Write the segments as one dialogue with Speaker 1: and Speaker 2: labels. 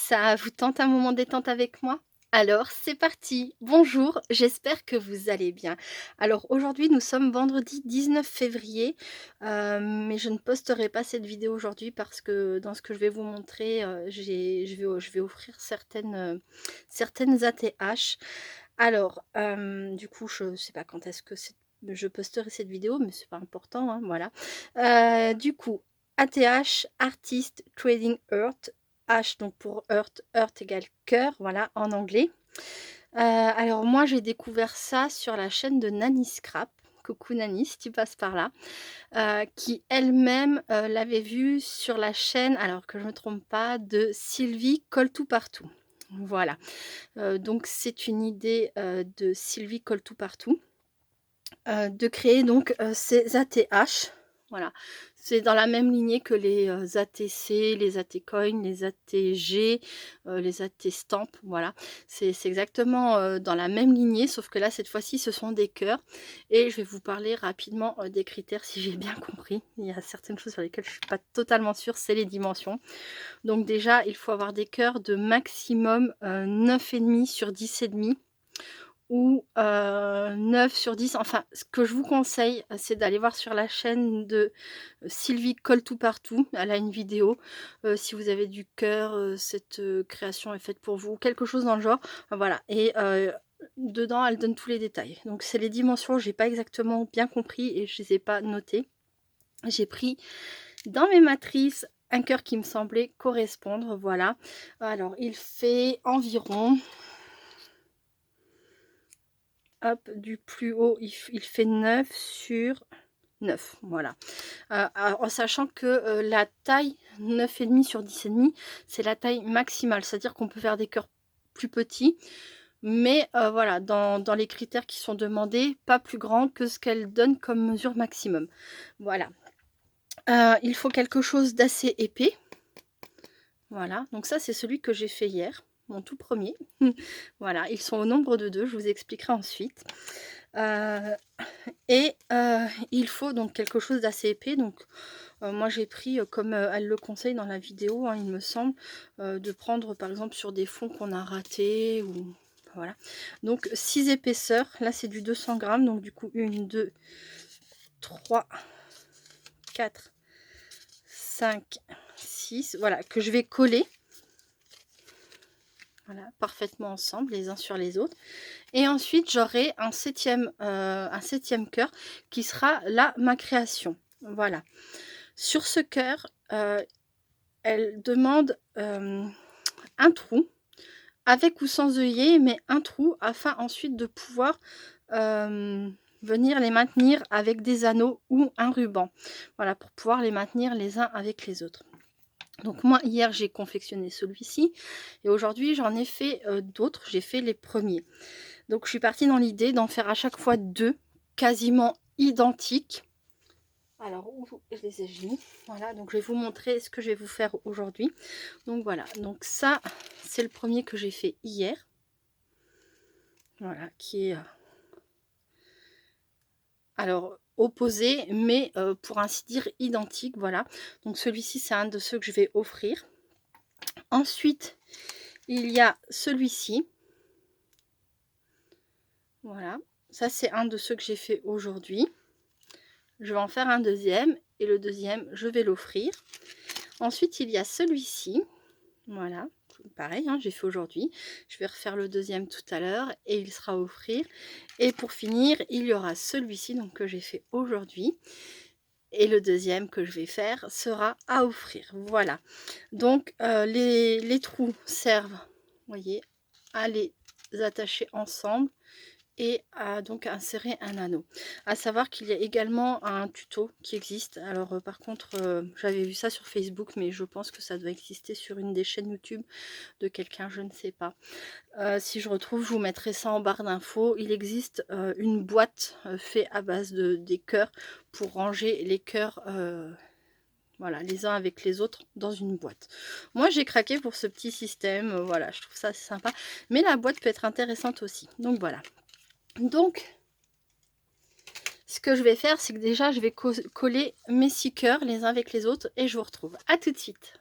Speaker 1: Ça vous tente un moment détente avec moi? Alors c'est parti! Bonjour, j'espère que vous allez bien. Alors aujourd'hui nous sommes vendredi 19 février, mais je ne posterai pas cette vidéo aujourd'hui parce que dans ce que je vais vous montrer, je vais offrir certaines ATH. Alors, du coup je ne sais pas quand est-ce que je posterai cette vidéo, mais c'est pas important, hein, voilà. Du coup, ATH, Artist Trading Earth. H donc pour Earth, Earth égale cœur, voilà, en anglais. Alors moi j'ai découvert ça sur la chaîne de Nanny Scrap. Coucou Nanny, si tu passes par là, qui elle-même, l'avait vu sur la chaîne, alors que je ne me trompe pas, de Sylvie Colle Tout Partout. Voilà, donc c'est une idée, de Sylvie Colle Tout Partout, de créer donc, ces ATH. Voilà, c'est dans la même lignée que les, ATC, les ATcoin, les ATG, les ATstamp, voilà. C'est exactement, dans la même lignée, sauf que là, cette fois-ci, ce sont des cœurs et je vais vous parler rapidement, des critères si j'ai bien compris. Il y a certaines choses sur lesquelles je suis pas totalement sûre, c'est les dimensions. Donc déjà, il faut avoir des cœurs de maximum, 9,5 sur 10,5 ou 9 sur 10. Enfin, ce que je vous conseille, c'est d'aller voir sur la chaîne de Sylvie Colle Tout Partout. Elle a une vidéo, si vous avez du cœur, cette, création est faite pour vous, quelque chose dans le genre. Voilà et dedans, elle donne tous les détails. Donc c'est les dimensions, j'ai pas exactement bien compris et je les ai pas notées. J'ai pris dans mes matrices un cœur qui me semblait correspondre, voilà. Alors il fait environ, hop, du plus haut, il fait 9 sur 9, voilà. En sachant que, la taille 9,5 sur 10,5, c'est la taille maximale. C'est-à-dire qu'on peut faire des cœurs plus petits, mais voilà, dans les critères qui sont demandés, pas plus grand que ce qu'elle donne comme mesure maximum. Voilà. Il faut quelque chose d'assez épais. Voilà, donc ça, c'est celui que j'ai fait hier, mon tout premier. Voilà, ils sont au nombre de 2, je vous expliquerai ensuite. Heu et il faut donc quelque chose d'assez épais, donc moi j'ai pris, comme, elle le conseille dans la vidéo, hein, il me semble, de prendre par exemple sur des fonds qu'on a ratés ou voilà. Donc 6 épaisseurs, là c'est du 200 grammes, donc du coup 1, 2, 3, 4, 5, 6, voilà, que je vais coller. Voilà, parfaitement ensemble, les uns sur les autres. Et ensuite, j'aurai un septième cœur qui sera là, ma création. Voilà. Sur ce cœur, elle demande, un trou, avec ou sans œillet, mais un trou afin ensuite de pouvoir, venir les maintenir avec des anneaux ou un ruban. Voilà, pour pouvoir les maintenir les uns avec les autres. Donc moi, hier, j'ai confectionné celui-ci et aujourd'hui, j'en ai fait, d'autres. J'ai fait les premiers. Donc je suis partie dans l'idée d'en faire à chaque fois 2 quasiment identiques. Alors où je les ai mis? Voilà, donc je vais vous montrer ce que je vais vous faire aujourd'hui. Donc voilà, donc ça, c'est le premier que j'ai fait hier. Voilà, qui est, alors opposé, mais pour ainsi dire identique, voilà. Donc celui-ci, c'est un de ceux que je vais offrir. Ensuite, il y a celui-ci. Voilà, ça c'est un de ceux que j'ai fait aujourd'hui. Je vais en faire un deuxième et le deuxième, je vais l'offrir. Ensuite, il y a celui-ci. Voilà, pareil, hein, j'ai fait aujourd'hui. Je vais refaire le deuxième tout à l'heure et il sera à offrir. Et pour finir, il y aura celui-ci donc que j'ai fait aujourd'hui. Et le deuxième que je vais faire sera à offrir. Voilà. Donc, les trous servent, vous voyez, à les attacher ensemble et à donc insérer un anneau. À savoir qu'il y a également un tuto qui existe. Alors par contre, j'avais vu ça sur Facebook, mais je pense que ça doit exister sur une des chaînes YouTube de quelqu'un, je ne sais pas. Si je retrouve, je vous mettrai ça en barre d'infos. Il existe une boîte faite à base de des cœurs pour ranger les cœurs. Voilà, les uns avec les autres dans une boîte. Moi, j'ai craqué pour ce petit système. Voilà, je trouve ça assez sympa. Mais la boîte peut être intéressante aussi. Donc voilà. Donc, ce que je vais faire, c'est que déjà, je vais coller mes 6 cœurs les uns avec les autres et je vous retrouve. À tout de suite.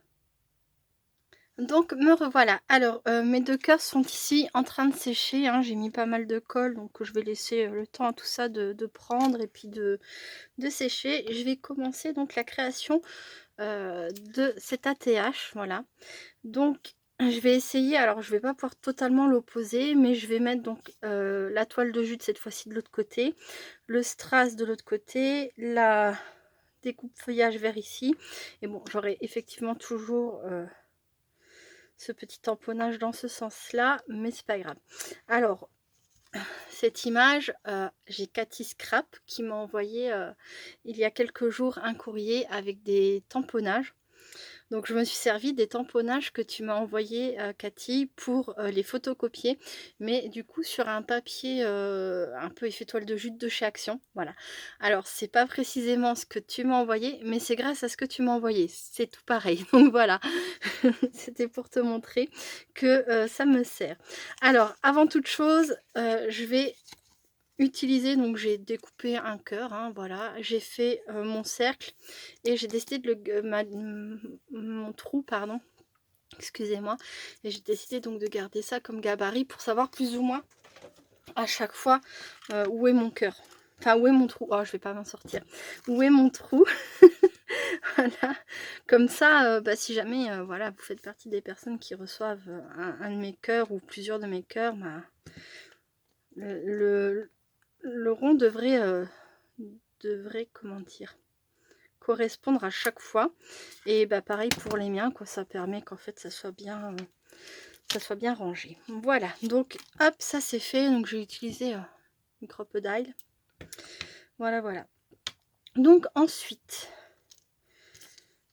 Speaker 1: Donc me revoilà. Alors mes 2 cœurs sont ici en train de sécher, hein. J'ai mis pas mal de colle, donc je vais laisser, le temps à tout ça de prendre et puis de sécher. Je vais commencer donc la création, de cet ATH, voilà. Donc je vais essayer, alors je vais pas pouvoir totalement l'opposer, mais je vais mettre donc, la toile de jute cette fois-ci de l'autre côté, le strass de l'autre côté, la découpe feuillage vert ici et bon, j'aurai effectivement toujours, ce petit tamponnage dans ce sens-là, mais c'est pas grave. Alors, cette image, j'ai Cathy Scrap qui m'a envoyé, il y a quelques jours un courrier avec des tamponnages. Donc je me suis servi des tamponnages que tu m'as envoyés, Cathy, pour, les photocopier, mais du coup sur un papier, un peu effet toile de jute de chez Action, voilà. Alors c'est pas précisément ce que tu m'as envoyé, mais c'est grâce à ce que tu m'as envoyé, c'est tout pareil. Donc voilà, c'était pour te montrer que, ça me sert. Alors avant toute chose, je vais utiliser, donc j'ai découpé un cœur, hein, voilà, j'ai fait, mon cercle et j'ai décidé de mon trou, pardon, excusez-moi, et j'ai décidé donc de garder ça comme gabarit pour savoir plus ou moins à chaque fois, où est mon cœur. Enfin, où est mon trou? Oh, je vais pas m'en sortir. Où est mon trou? Voilà, comme ça, bah, si jamais, voilà, vous faites partie des personnes qui reçoivent, un de mes cœurs ou plusieurs de mes cœurs, bah, le le rond devrait, comment dire? Correspondre à chaque fois et bah, pareil pour les miens, quoi. Ça permet qu'en fait ça soit bien rangé. Voilà, donc hop, ça c'est fait. Donc j'ai utilisé, une crocodile. Voilà, voilà. Donc ensuite,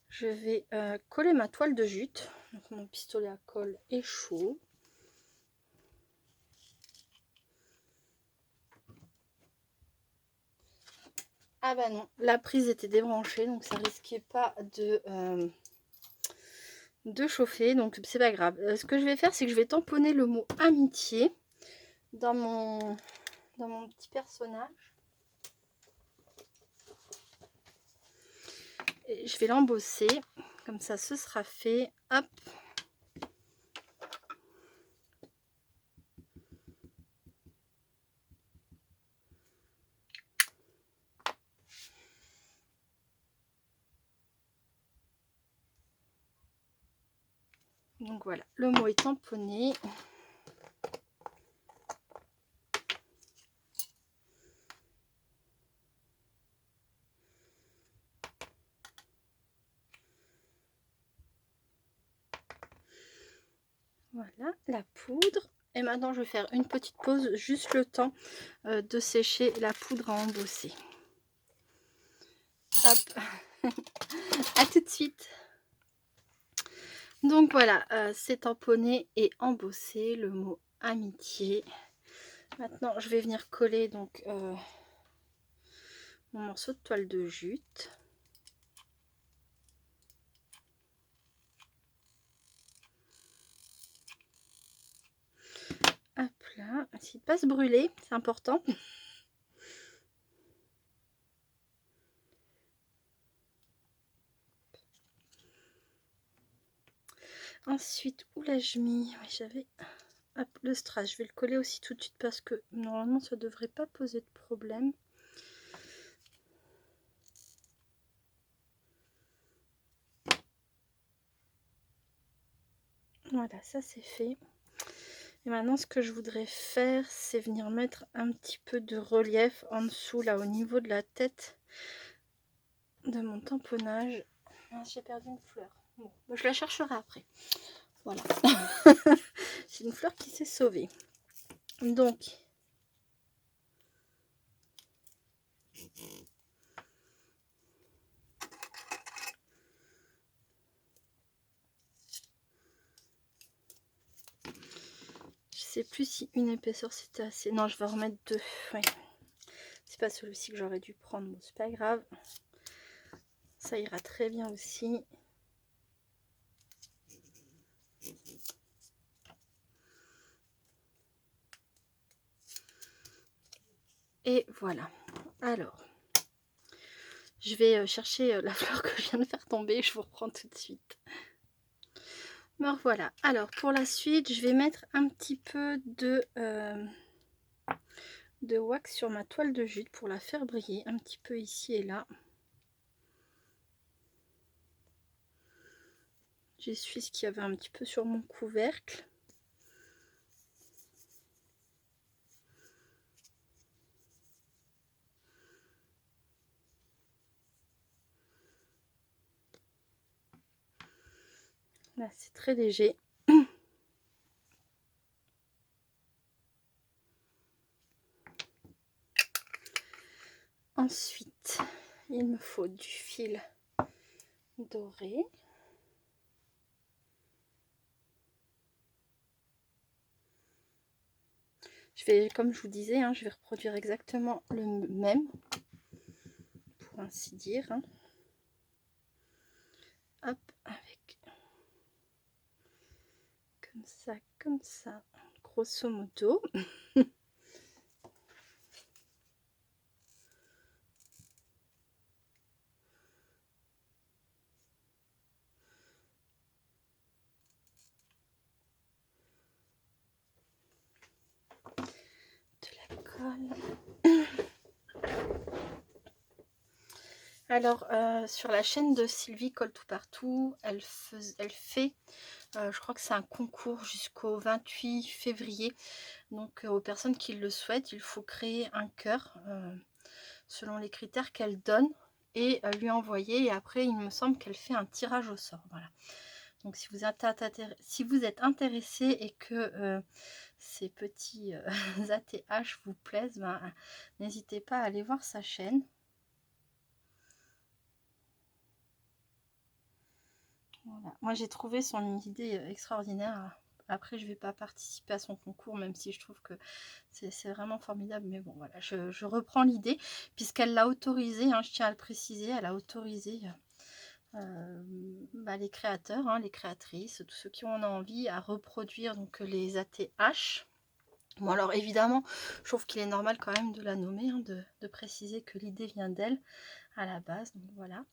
Speaker 1: je vais, coller ma toile de jute. Donc mon pistolet à colle est chaud. Ah bah non, la prise était débranchée, donc ça risquait pas de chauffer, donc c'est pas grave. Ce que je vais faire, c'est que je vais tamponner le mot amitié dans mon petit personnage. Et je vais l'embosser, comme ça ce sera fait. Hop. Donc voilà, le mot est tamponné. Voilà la poudre. Et maintenant je vais faire une petite pause, juste le temps de sécher la poudre à embosser. Hop. À tout de suite. Donc voilà, c'est tamponné et embossé le mot amitié. Maintenant je vais venir coller donc mon morceau de toile de jute. Hop là, essaye de pas se brûler, c'est important. Ensuite, où l'ai-je mis? Oui, j'avais le strass. Je vais le coller aussi tout de suite parce que normalement ça devrait pas poser de problème. Voilà, ça c'est fait. Et maintenant ce que je voudrais faire, c'est venir mettre un petit peu de relief en dessous, là au niveau de la tête de mon tamponnage. Ah, j'ai perdu une fleur. Bon, je la chercherai après. Voilà. C'est une fleur qui s'est sauvée. Donc, je sais plus si une épaisseur c'était assez. Non, je vais en remettre deux. Ouais. C'est pas celui-ci que j'aurais dû prendre. Bon, c'est pas grave. Ça ira très bien aussi. Et voilà. Alors, je vais chercher la fleur que je viens de faire tomber. Je vous reprends tout de suite. Me revoilà. Alors pour la suite, je vais mettre un petit peu de wax sur ma toile de jute pour la faire briller un petit peu ici et là. J'essuie ce qu'il y avait un petit peu sur mon couvercle. Là, c'est très léger. Ensuite, il me faut du fil doré. Je vais, comme je vous disais, je vais reproduire exactement le même, pour ainsi dire. Hop, avec comme ça, grosso modo. De la colle. Alors, sur la chaîne de Sylvie Colle Tout Partout, elle fait, je crois que c'est un concours jusqu'au 28 février. Donc, aux personnes qui le souhaitent, il faut créer un cœur selon les critères qu'elle donne et lui envoyer. Et après, il me semble qu'elle fait un tirage au sort. Voilà. Donc, si vous êtes intéressé et que ces petits ATH vous plaisent, ben, n'hésitez pas à aller voir sa chaîne. Voilà. Moi, j'ai trouvé son idée extraordinaire. Après, je ne vais pas participer à son concours, même si je trouve que c'est vraiment formidable. Mais bon, voilà, je reprends l'idée, puisqu'elle l'a autorisé, je tiens à le préciser, elle a autorisé les créateurs, les créatrices, tous ceux qui en ont envie à reproduire donc les ATH. Bon, alors évidemment, je trouve qu'il est normal quand même de la nommer, de préciser que l'idée vient d'elle à la base. Donc voilà.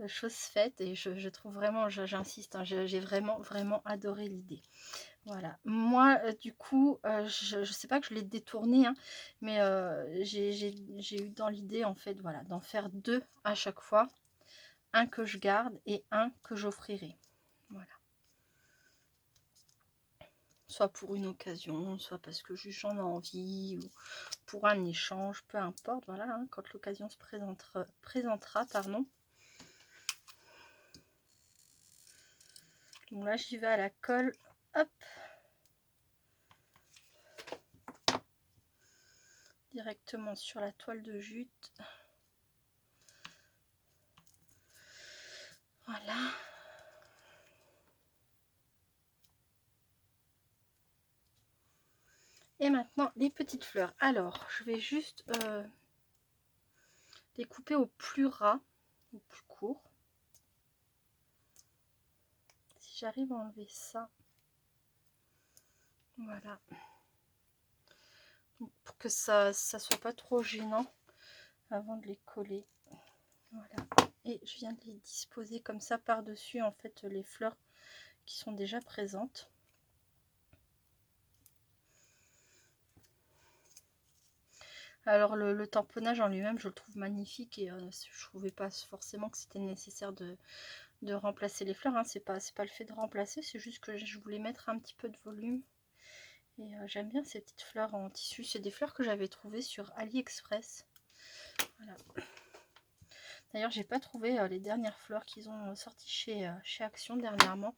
Speaker 1: Chose faite, et je trouve vraiment, j'insiste, j'ai vraiment adoré l'idée. Voilà, moi du coup je sais pas que je l'ai détourné, mais j'ai eu dans l'idée en fait, voilà, d'en faire deux à chaque fois, un que je garde et un que j'offrirai. Voilà, soit pour une occasion, soit parce que juste j'en ai envie, ou pour un échange, peu importe. Voilà, quand l'occasion se présentera, pardon. Donc là, j'y vais à la colle. Hop. Directement sur la toile de jute. Voilà. Et maintenant, les petites fleurs. Alors, je vais juste les couper au plus ras, au plus court. Si j'arrive à enlever ça. Voilà. Donc, pour que ça soit pas trop gênant avant de les coller. Voilà. Et je viens de les disposer comme ça par-dessus, en fait, les fleurs qui sont déjà présentes. Alors le tamponnage en lui-même, je le trouve magnifique, et je trouvais pas forcément que c'était nécessaire de remplacer les fleurs. C'est pas le fait de remplacer, c'est juste que je voulais mettre un petit peu de volume. Et j'aime bien ces petites fleurs en tissu. C'est des fleurs que j'avais trouvées sur AliExpress. Voilà. D'ailleurs, j'ai pas trouvé les dernières fleurs qu'ils ont sorties chez Action dernièrement.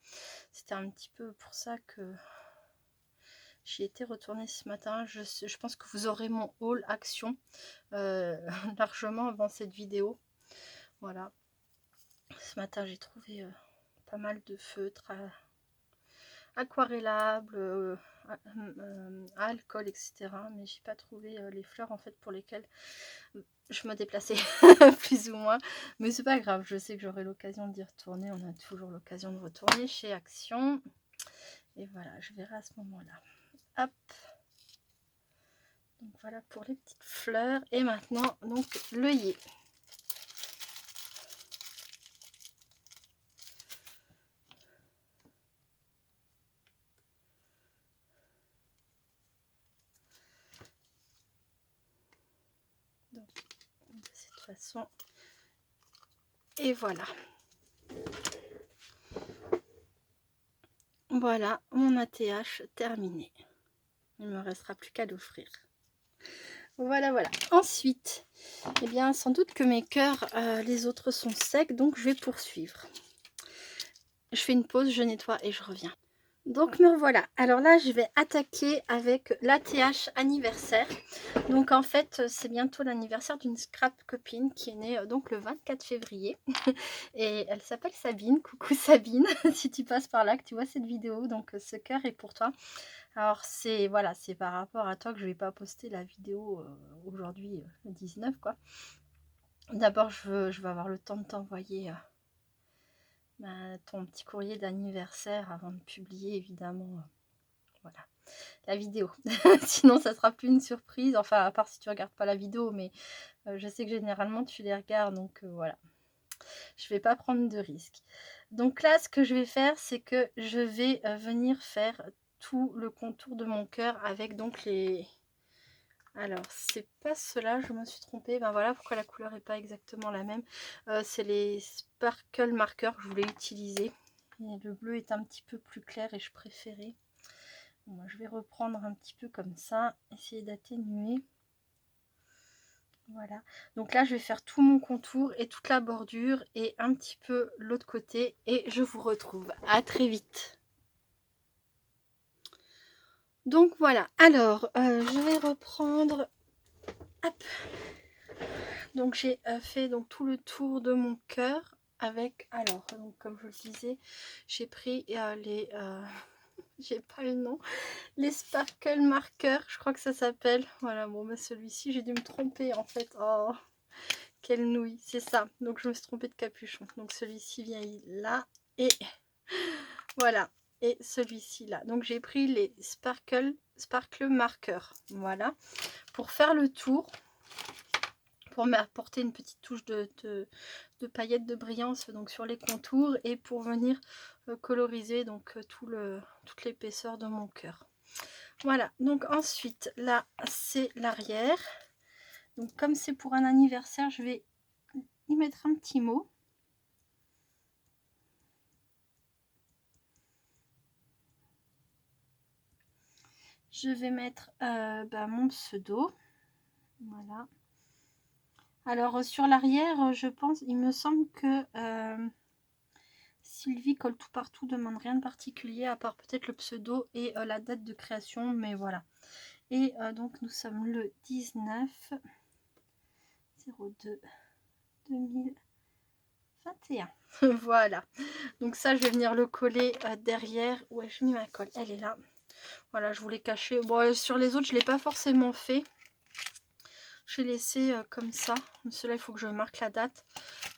Speaker 1: C'était un petit peu pour ça que j'y étais retournée ce matin. Je pense que vous aurez mon haul Action largement avant cette vidéo. Voilà. Ce matin, j'ai trouvé pas mal de feutres aquarellables, à alcool, etc. Mais j'ai pas trouvé les fleurs en fait pour lesquelles je me déplaçais plus ou moins. Mais c'est pas grave, je sais que j'aurai l'occasion d'y retourner. On a toujours l'occasion de retourner chez Action. Et voilà, je verrai à ce moment-là. Hop. Donc voilà pour les petites fleurs. Et maintenant, donc l'œillet. façon. Et voilà. Voilà mon ATH terminé. Il ne me restera plus qu'à l'offrir. Voilà, voilà. Ensuite, eh bien, sans doute que mes cœurs, les autres sont secs, donc je vais poursuivre. Je fais une pause, je nettoie et je reviens. Donc me voilà. Alors là, je vais attaquer avec l'ATH anniversaire. Donc en fait, c'est bientôt l'anniversaire d'une scrap copine qui est née donc le 24 février. Et elle s'appelle Sabine. Coucou Sabine, si tu passes par là, que tu vois cette vidéo. Donc ce cœur est pour toi. Alors c'est voilà, c'est par rapport à toi que je vais pas poster la vidéo aujourd'hui, le 19 quoi. D'abord, je vais avoir le temps de t'envoyer ton petit courrier d'anniversaire avant de publier évidemment. Voilà, la vidéo. Sinon, ça sera plus une surprise. Enfin, à part si tu regardes pas la vidéo, mais je sais que généralement tu les regardes, donc voilà. Je vais pas prendre de risques. Donc là, ce que je vais faire, c'est que je vais venir faire tout le contour de mon cœur avec donc les... Alors, c'est pas cela, je me suis trompée. Ben voilà pourquoi la couleur n'est pas exactement la même. C'est les Sparkle Markers que je voulais utiliser. Et le bleu est un petit peu plus clair et je préférais. Bon, moi, je vais reprendre un petit peu comme ça, essayer d'atténuer. Voilà. Donc là, je vais faire tout mon contour et toute la bordure et un petit peu l'autre côté. Et je vous retrouve. À très vite. Donc voilà. Alors, je vais reprendre... Hop. Donc j'ai fait donc tout le tour de mon cœur avec, alors donc comme je le disais, j'ai pris les j'ai pas le nom, les Sparkle Markers, je crois que ça s'appelle. Voilà, bon bah celui-ci j'ai dû me tromper en fait. Oh quelle nouille, c'est ça. Donc je me suis trompée de capuchon. Donc celui-ci vient là et voilà, et celui-ci là. Donc j'ai pris les Sparkle Markers, voilà, pour faire le tour, pour m'apporter une petite touche de paillettes de brillance donc sur les contours et pour venir coloriser donc toute l'épaisseur de mon cœur. Voilà, donc ensuite là c'est l'arrière. Donc comme c'est pour un anniversaire, je vais y mettre un petit mot. Je vais mettre mon pseudo. Voilà. Alors sur l'arrière, je pense, il me semble que Sylvie colle tout partout, demande rien de particulier à part peut-être le pseudo et la date de création, mais voilà. Et donc nous sommes le 19/02/2021. Voilà. Donc ça, je vais venir le coller derrière. Ouais, je mets ma colle, elle est là. Voilà, je voulais cacher. Bon, sur les autres, je ne l'ai pas forcément fait. J'ai laissé comme ça. Celui-là, il faut que je marque la date.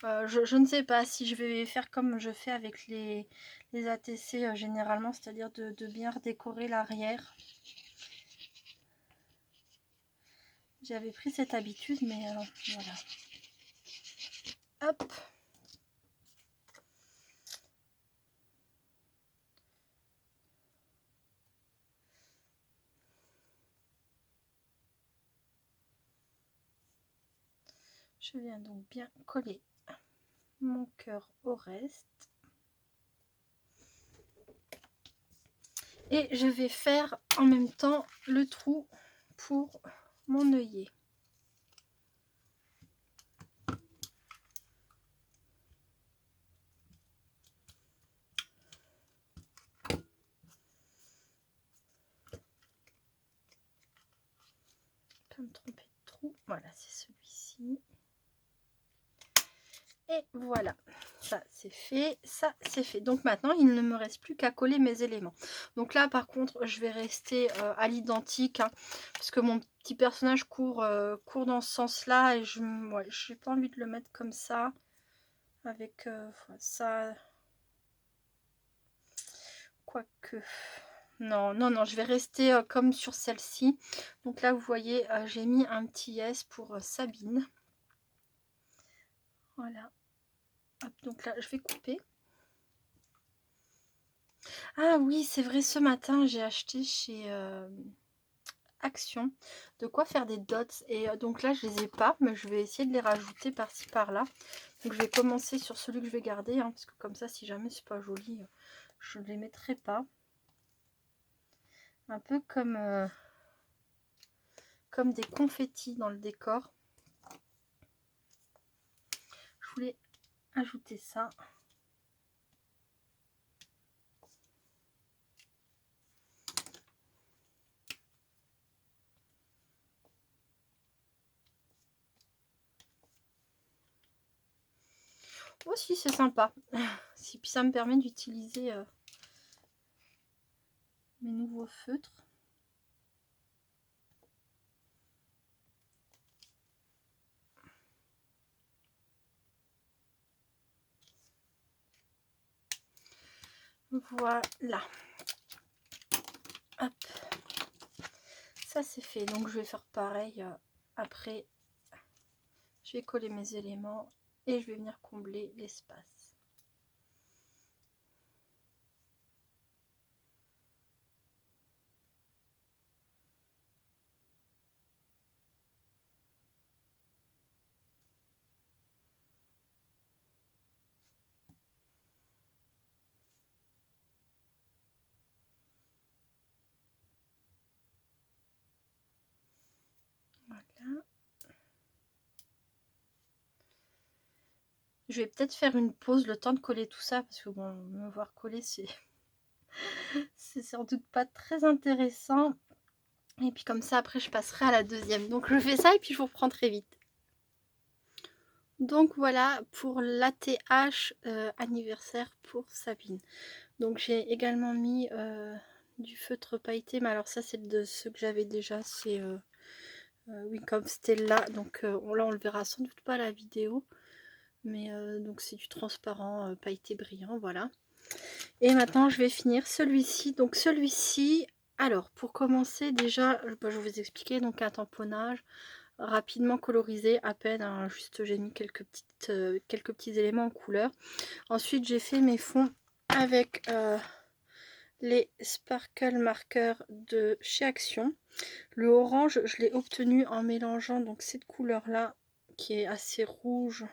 Speaker 1: Je ne sais pas si je vais faire comme je fais avec les ATC généralement, c'est-à-dire de bien redécorer l'arrière. J'avais pris cette habitude, mais voilà. Hop. Je viens donc bien coller mon cœur au reste. Et je vais faire en même temps le trou pour mon œillet. Pas me tromper de trou. Voilà, c'est celui-ci. Et voilà, ça c'est fait, ça c'est fait. Donc maintenant, il ne me reste plus qu'à coller mes éléments. Donc là, par contre, je vais rester à l'identique, hein, parce que mon petit personnage court dans ce sens-là et je n'ai pas envie de le mettre comme ça, avec ça. Quoique... Non, non, non, je vais rester comme sur celle-ci. Donc là, vous voyez, j'ai mis un petit S pour Sabine. Voilà. Hop, donc là, je vais couper. Ah oui, c'est vrai, ce matin, j'ai acheté chez Action. De quoi faire des dots. Et donc là, je les ai pas, mais je vais essayer de les rajouter par-ci, par-là. Donc je vais commencer sur celui que je vais garder, hein, parce que comme ça, si jamais c'est pas joli, je ne les mettrai pas. Un peu comme des confettis dans le décor. Je voulais ajouter ça. Aussi, c'est sympa. Si, puis ça me permet d'utiliser mes nouveaux feutres. Voilà. Hop. Ça c'est fait. Donc je vais faire pareil après. Je vais coller mes éléments et je vais venir combler l'espace. Voilà. Je vais peut-être faire une pause le temps de coller tout ça parce que bon, me voir coller c'est sans doute pas très intéressant. Et puis comme ça après je passerai à la deuxième. Donc je fais ça et puis je vous reprends très vite. Donc voilà pour l'ATH anniversaire pour Sabine. Donc j'ai également mis du feutre pailleté, mais alors ça c'est de ceux que j'avais déjà, c'est Wacom Stella. Donc là on le verra sans doute pas à la vidéo, mais donc c'est du transparent pailleté brillant, voilà. Et maintenant je vais finir celui-ci. Donc celui-ci, alors pour commencer déjà, je vais vous expliquer. Donc un tamponnage rapidement colorisé à peine, hein, juste j'ai mis quelques petits éléments en couleur. Ensuite j'ai fait mes fonds avec les sparkle marqueurs de chez Action. Le orange je l'ai obtenu en mélangeant donc cette couleur là qui est assez rouge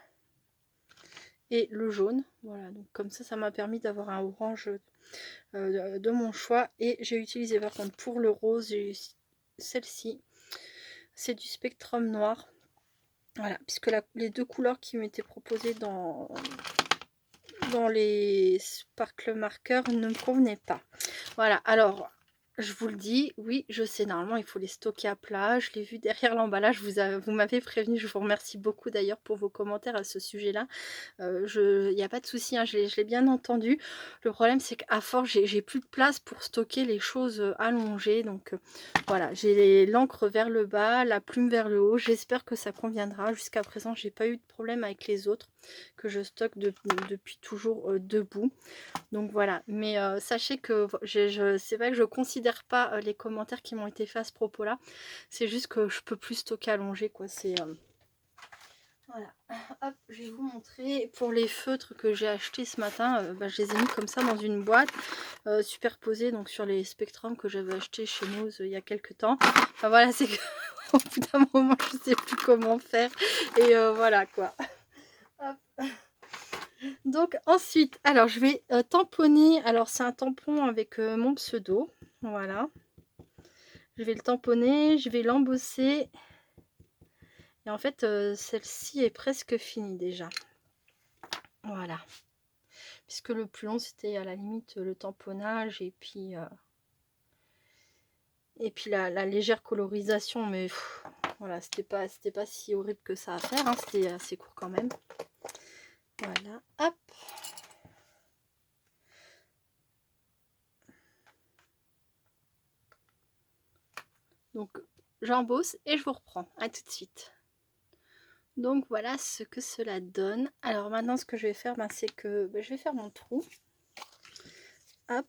Speaker 1: et le jaune, voilà. Donc comme ça m'a permis d'avoir un orange de mon choix. Et j'ai utilisé par contre pour le rose, j'ai eu celle-ci, c'est du Spectrum noir, voilà, puisque les deux couleurs qui m'étaient proposées dans les sparkle marqueurs ne me convenaient pas. Voilà, alors je vous le dis, oui, je sais, normalement il faut les stocker à plat. Je l'ai vu derrière l'emballage, vous m'avez prévenu, je vous remercie beaucoup d'ailleurs pour vos commentaires à ce sujet-là. Il n'y a pas de souci, hein, je l'ai bien entendu. Le problème c'est qu'à force j'ai plus de place pour stocker les choses allongées. Donc voilà, j'ai l'encre vers le bas, la plume vers le haut. J'espère que ça conviendra. Jusqu'à présent j'ai pas eu de problème avec les autres que je stocke depuis toujours debout. Donc voilà, mais sachez que c'est vrai que je considère pas les commentaires qui m'ont été faits à ce propos là. C'est juste que je peux plus stocker allongé, quoi. C'est voilà. Hop, je vais vous montrer. Pour les feutres que j'ai achetés ce matin, je les ai mis comme ça dans une boîte superposée donc sur les Spectrum que j'avais acheté chez nous il y a quelques temps. Enfin voilà, c'est que au bout d'un moment je sais plus comment faire et voilà quoi. Hop. Donc ensuite, alors je vais tamponner. Alors c'est un tampon avec mon pseudo, voilà. Je vais le tamponner, je vais l'embosser. Et en fait, celle-ci est presque finie déjà. Voilà. Puisque le plus long, c'était à la limite le tamponnage et puis la légère colorisation. Mais pff, voilà, c'était pas si horrible que ça à faire, hein, c'était assez court quand même. Voilà, hop. Donc j'embosse et je vous reprends. À tout de suite. Donc voilà ce que cela donne. Alors maintenant ce que je vais faire, c'est que je vais faire mon trou. Hop.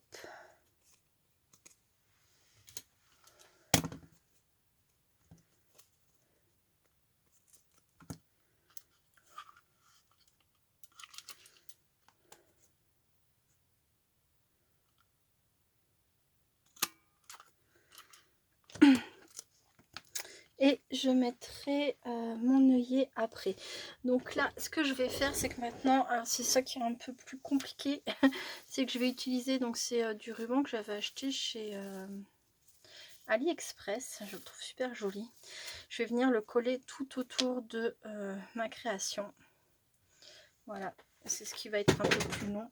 Speaker 1: et je mettrai mon œillet après. Donc là, ce que je vais faire, c'est que maintenant, alors c'est ça qui est un peu plus compliqué, c'est que je vais utiliser, donc c'est du ruban que j'avais acheté chez AliExpress, je le trouve super joli. Je vais venir le coller tout autour de ma création. Voilà, c'est ce qui va être un peu plus long.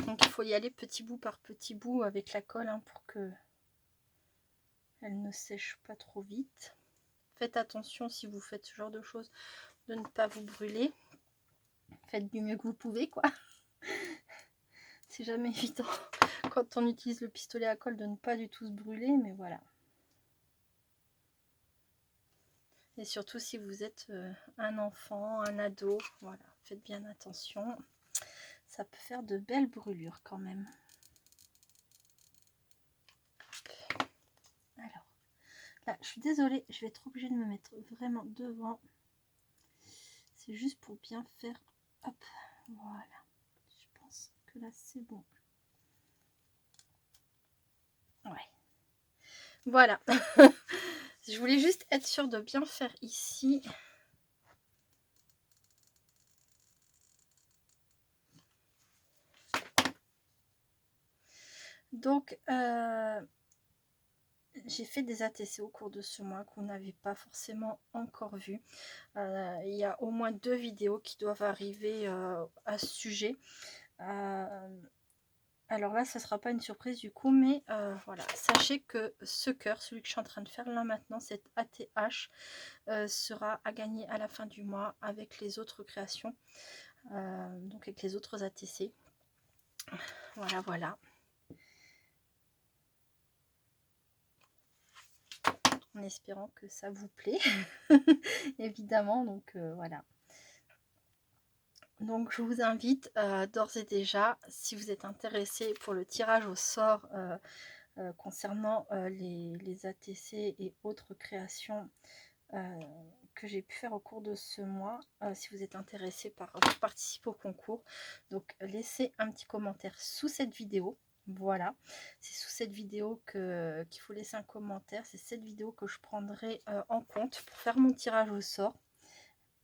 Speaker 1: Donc il faut y aller petit bout par petit bout avec la colle hein, pour que elle ne sèche pas trop vite. Faites attention si vous faites ce genre de choses de ne pas vous brûler. Faites du mieux que vous pouvez quoi. C'est jamais évident quand on utilise le pistolet à colle de ne pas du tout se brûler, mais voilà. Et surtout si vous êtes un enfant, un ado, voilà, faites bien attention. Ça peut faire de belles brûlures quand même. Alors, là, je suis désolée, je vais être obligée de me mettre vraiment devant. C'est juste pour bien faire. Hop, voilà. Je pense que là, c'est bon. Ouais. Voilà. Je voulais juste être sûre de bien faire ici. Donc, j'ai fait des ATC au cours de ce mois qu'on n'avait pas forcément encore vu. Il y a au moins 2 vidéos qui doivent arriver à ce sujet. Alors là, ça ne sera pas une surprise du coup, mais voilà. Sachez que ce cœur, celui que je suis en train de faire là maintenant, cet ATH, sera à gagner à la fin du mois avec les autres créations, donc avec les autres ATC. Voilà, voilà. En espérant que ça vous plaît, évidemment, donc voilà. Donc je vous invite d'ores et déjà, si vous êtes intéressé pour le tirage au sort concernant les ATC et autres créations que j'ai pu faire au cours de ce mois, si vous êtes intéressé par participer au concours, donc laissez un petit commentaire sous cette vidéo. Voilà, c'est sous cette vidéo qu'il faut laisser un commentaire. C'est cette vidéo que je prendrai en compte pour faire mon tirage au sort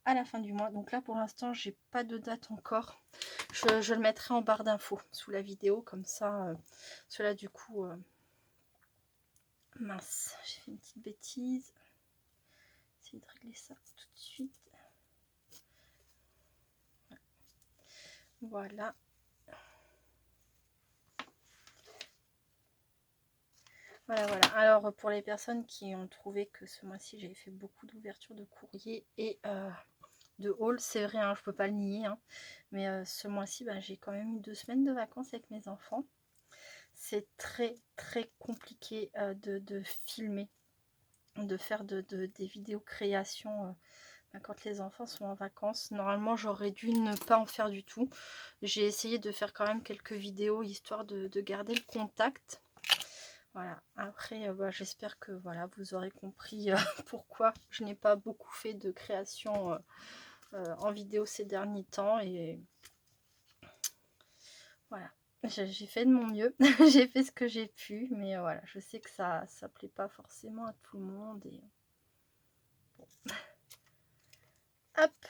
Speaker 1: à la fin du mois. Donc là pour l'instant j'ai pas de date encore. Je le mettrai en barre d'infos sous la vidéo, comme ça cela du coup mince, j'ai fait une petite bêtise. Essayer de régler ça tout de suite. Voilà. Voilà, voilà. Alors, pour les personnes qui ont trouvé que ce mois-ci, j'avais fait beaucoup d'ouvertures de courrier et de haul, c'est vrai, hein, je peux pas le nier. Hein, mais ce mois-ci, bah, j'ai quand même eu 2 semaines de vacances avec mes enfants. C'est très, très compliqué de filmer, de faire des vidéos créations quand les enfants sont en vacances. Normalement, j'aurais dû ne pas en faire du tout. J'ai essayé de faire quand même quelques vidéos, histoire de garder le contact. Voilà, après bah, j'espère que voilà, vous aurez compris pourquoi je n'ai pas beaucoup fait de création en vidéo ces derniers temps. Et voilà, j'ai fait de mon mieux, j'ai fait ce que j'ai pu, mais voilà, je sais que ça plaît pas forcément à tout le monde. Et bon. Hop,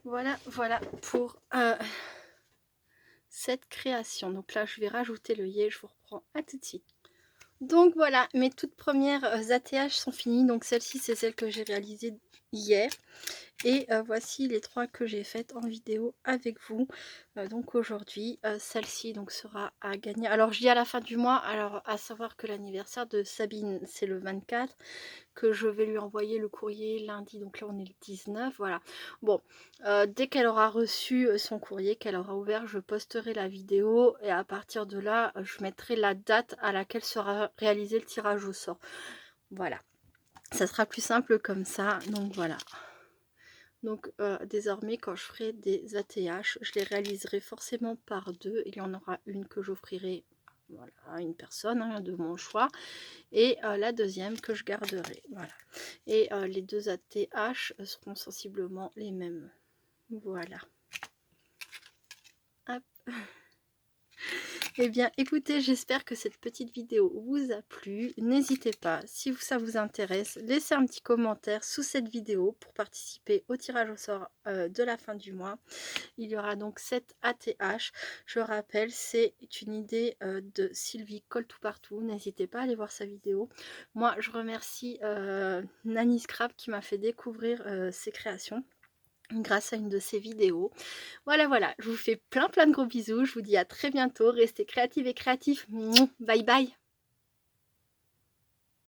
Speaker 1: voilà, voilà pour cette création. Donc là, je vais rajouter l'œillet, je vous reprends à tout de suite. Donc voilà, mes toutes premières ATH sont finies. Donc celle-ci, c'est celle que j'ai réalisée hier. Et voici les 3 que j'ai faites en vidéo avec vous. Donc aujourd'hui, celle-ci donc sera à gagner. Alors je dis à la fin du mois, alors à savoir que l'anniversaire de Sabine, c'est le 24, que je vais lui envoyer le courrier lundi. Donc là on est le 19, voilà. Bon, dès qu'elle aura reçu son courrier, qu'elle aura ouvert, je posterai la vidéo. Et à partir de là, je mettrai la date à laquelle sera réalisé le tirage au sort. Voilà, ça sera plus simple comme ça. Donc voilà. Donc désormais quand je ferai des ATH, je les réaliserai forcément par 2. Il y en aura une que j'offrirai voilà, à une personne hein, de mon choix. Et la deuxième que je garderai. Voilà. Et les 2 ATH seront sensiblement les mêmes. Voilà. Hop. Eh bien, écoutez, j'espère que cette petite vidéo vous a plu. N'hésitez pas, si ça vous intéresse, laissez un petit commentaire sous cette vidéo pour participer au tirage au sort de la fin du mois. Il y aura donc 7 ATH. Je rappelle, c'est une idée de Sylvie Colle tout partout. N'hésitez pas à aller voir sa vidéo. Moi, je remercie Nanny Scrap qui m'a fait découvrir ses créations grâce à une de ses vidéos. Voilà, voilà, je vous fais plein de gros bisous. Je vous dis à très bientôt. Restez créatives et créatifs. Bye bye.